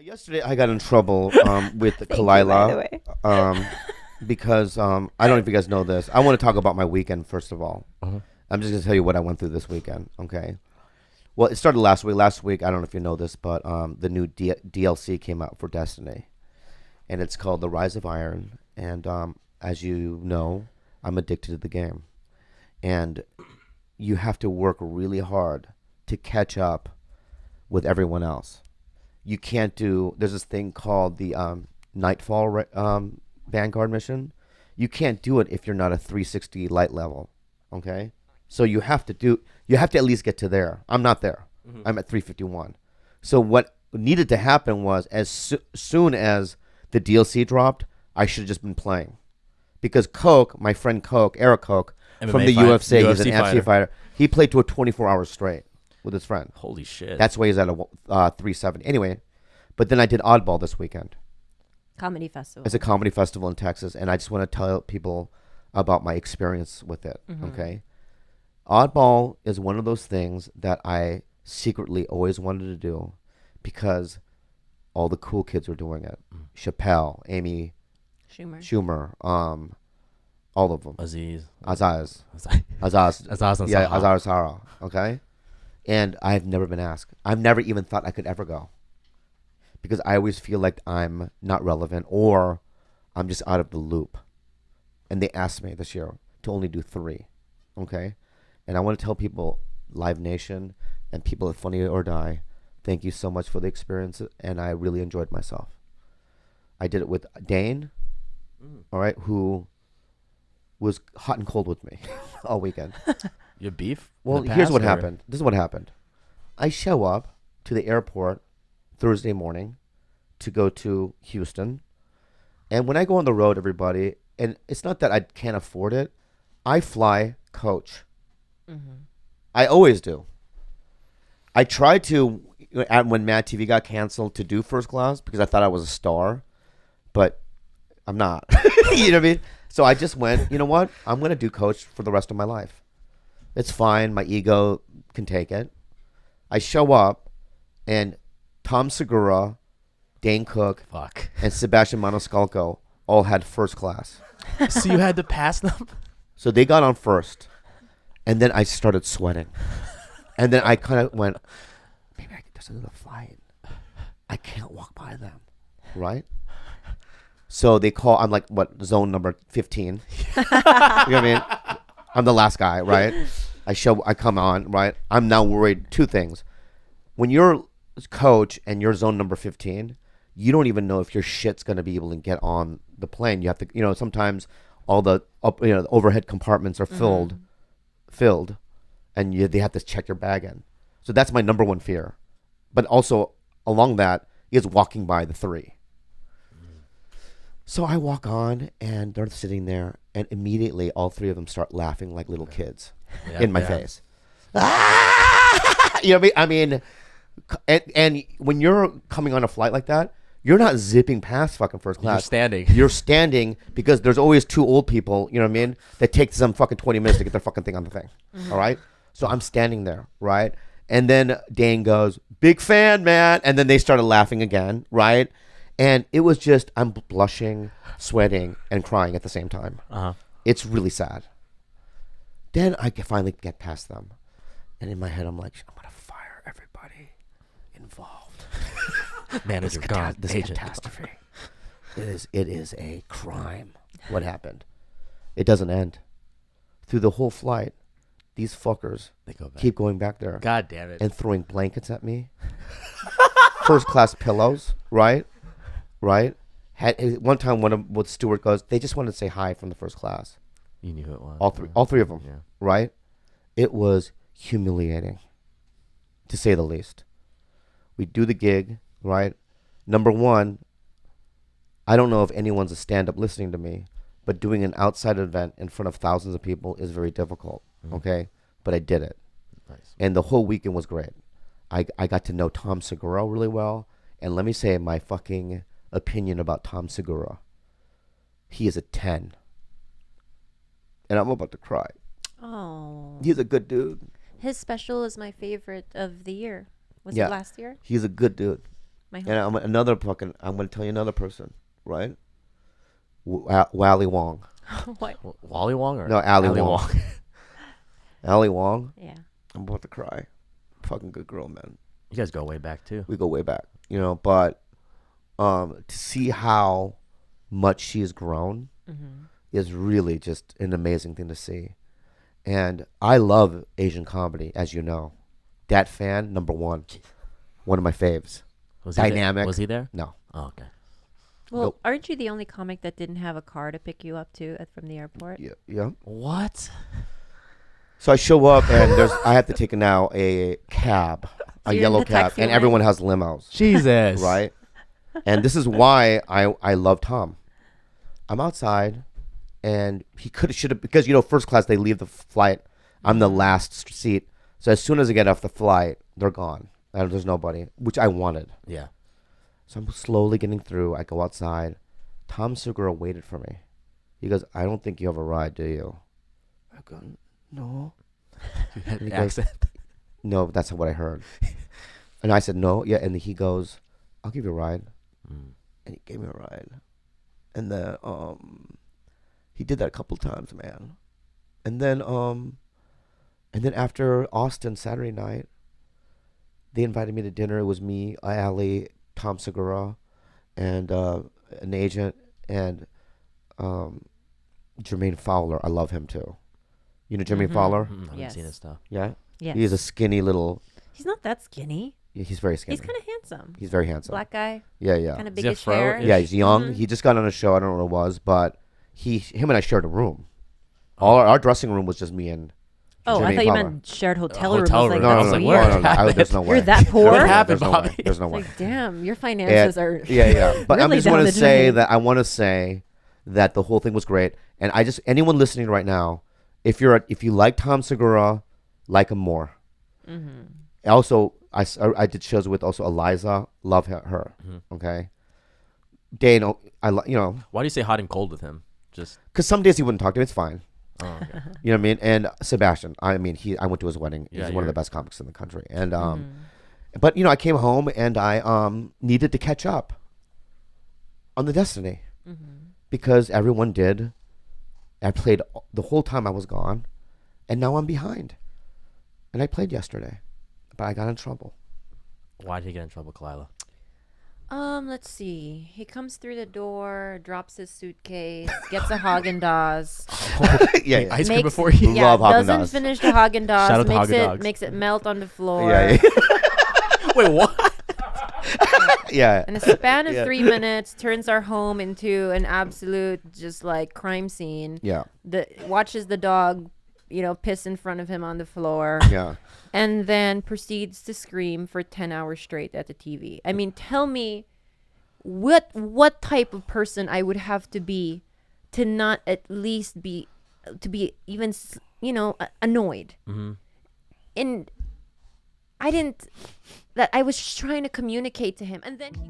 Yesterday, I got in trouble with Thank you, by the Kalila way. because I don't know if you guys know this. I want to talk about my weekend first of all. Uh-huh. I'm just gonna tell you what I went through this weekend. Okay. Well, it started last week. Last week, I don't know if you know this, but the new DLC came out for Destiny, and it's called The Rise of Iron. And as you know, I'm addicted to the game, and you have to work really hard to catch up with everyone else. You can't do. There's this thing called the Nightfall Vanguard mission. You can't do it if you're not a 360 light level. Okay, so you have to do. You have to at least get to there. I'm not there. I'm at 351. So what needed to happen was as soon as the DLC dropped, I should have just been playing, because Coke, my friend Coke, Eric Coke from the UFC, he's an UFC fighter. He played to a 24 hours straight with his friend. Holy shit. That's why he's at a 370. Anyway, but then I did Oddball this weekend. Comedy festival. It's a comedy festival in Texas, and I just want to tell people about my experience with it. Okay, Oddball is one of those things that I secretly always wanted to do because all the cool kids were doing it. Chappelle, Amy Schumer, all of them. Aziz. Azaz. Azaz Yeah, Ansari. Azar Sara. Okay, and I've never been asked. I've never even thought I could ever go, because I always feel like I'm not relevant or I'm just out of the loop. And they asked me this year to only do 3. Okay, and I want to tell people, Live Nation and people at Funny or Die, thank you so much for the experience, and I really enjoyed myself. I did it with Dane, all right, who was hot and cold with me all weekend. Your beef? Well, here's what happened. This is what happened. I show up to the airport Thursday morning to go to Houston. And when I go on the road, everybody, and it's not that I can't afford it, I fly coach. I always do. I tried to, when Mad TV got canceled, to do first class because I thought I was a star, but I'm not. You know what I mean? So I just went, you know what? I'm going to do coach for the rest of my life. It's fine. My ego can take it. I show up, and Tom Segura, Dane Cook, and Sebastian Maniscalco all had first class. So you had to pass them? So they got on first, and then I started sweating. And then I kind of went, maybe there's another flight. I can't walk by them, right? So they call, I'm like, what, zone number 15? You know what I mean? I'm the last guy, right? I come on, right? I'm now worried. 2 things. When you're coach and you're zone number 15, you don't even know if your shit's going to be able to get on the plane. You have to, sometimes all the the overhead compartments are filled, and they have to check your bag in. So that's my number one fear. But also along that is walking by the 3. So I walk on, and they're sitting there, and immediately all 3 of them start laughing like little kids in my face. Ah! You know what I mean? And when you're coming on a flight like that, you're not zipping past fucking first class. You're standing. You're standing because there's always 2 old people, you know what I mean, that take them fucking 20 minutes to get their fucking thing on the thing. All right? So I'm standing there, right? And then Dane goes, big fan, man. And then they started laughing again, right? And it was just, I'm blushing, sweating, and crying at the same time. It's really sad. Then I finally get past them. And in my head, I'm like, I'm going to fire everybody involved. Manager gone. This Agent catastrophe. It is a crime. What happened? It doesn't end. Through the whole flight, these fuckers keep going back there. God damn it. And throwing blankets at me. First class pillows, right? Right? One time, one of Stewart goes, they just wanted to say hi from the first class. You knew who it was. All three of them, Yeah. right? It was humiliating, to say the least. We do the gig, right? Number one, I don't know if anyone's a stand-up listening to me, but doing an outside event in front of thousands of people is very difficult, okay? But I did it. Nice. And the whole weekend was great. I got to know Tom Segura really well, and let me say my fucking opinion about Tom Segura. He is a 10. And I'm about to cry. Oh. He's a good dude. His special is my favorite of the year. Was Yeah. it last year? He's a good dude. My And home. I'm going to tell you another person, right? Wally Wong. What? Wally Wong or No, Ali Wong. Ali Wong. Yeah. I'm about to cry. Fucking good girl, man. You guys go way back too. We go way back, but to see how much she has grown is really just an amazing thing to see. And I love Asian comedy, as you know. Dat fan, number one. One of my faves. Was he there? Dynamic. Was he there? No. Oh, okay. Well, Nope. aren't you the only comic that didn't have a car to pick you up to from the airport? Yeah. Yeah. What? So I show up and I have to take now a cab, a So you're in yellow the cab, taxi and line? everyone has limos, Jesus. right? And this is why I love Tom. I'm outside, and he should have, because first class they leave the flight. I'm the last seat, so as soon as I get off the flight, they're gone. There's nobody, which I wanted. Yeah. So I'm slowly getting through. I go outside. Tom Segura waited for me. He goes, "I don't think you have a ride, do you?" I go, "No." You had He the goes, accent. No, that's not what I heard. And I said, "No." Yeah, and he goes, "I'll give you a ride." Mm. And he gave me a ride. And then he did that a couple times, man. And then after Austin Saturday night, they invited me to dinner. It was me, Ali, Tom Segura, and an agent, and Jermaine Fowler. I love him too. You know Jermaine Fowler? I haven't Yes. seen his stuff. Yeah. Yes. He's a skinny little. He's not that skinny. Yeah, he's very skinny. He's kind of handsome. He's very handsome. Black guy, Yeah, yeah. kind of Is he a biggish fro? hair. Ish? Yeah, he's young. Mhm. He just got on a show. I don't know what it was, but him and I shared a room. All our dressing room was just me and. Oh, I Jermaine thought you Fowler. meant shared hotel room. hotel I was room. like, I No, that's was no, like, weird. what no. happened? There's no way. You're that poor? What happened, There's no Bobby? way. There's no way. Like, damn, your finances are. Yeah. But really I just down want to the say drain. that I want to say that the whole thing was great, and anyone listening right now, if you like Tom Segura, like him more. Also, I did shows with also Eliza. Love her. Okay. Dane, Why do you say hot and cold with him? Just because some days he wouldn't talk to me. It's fine. oh, okay. You know what I mean? And Sebastian, I went to his wedding. Yeah, He's one of the you're- best comics in the country. And but I came home and I needed to catch up on the Destiny because everyone did. I played the whole time I was gone, and now I'm behind. And I played yesterday, but I got in trouble. Why did he get in trouble, Kalila? Let's see. He comes through the door, drops his suitcase, gets a Haagen-Dazs. Yeah, Ice cream makes- before you. Yeah, Love Haagen-Dazs. doesn't finish the Haagen-Dazs. Shout out to makes Haagen-Dazs. it makes it melt on the floor. yeah, Wait, what? yeah. In a span of Yeah. 3 minutes, turns our home into an absolute just like crime scene. Yeah, Watches the dog, piss in front of him on the floor, yeah. and then proceeds to scream for 10 hours straight at the TV. I mean, tell me what type of person I would have to be to not at least be even annoyed. And I was trying to communicate to him, and then he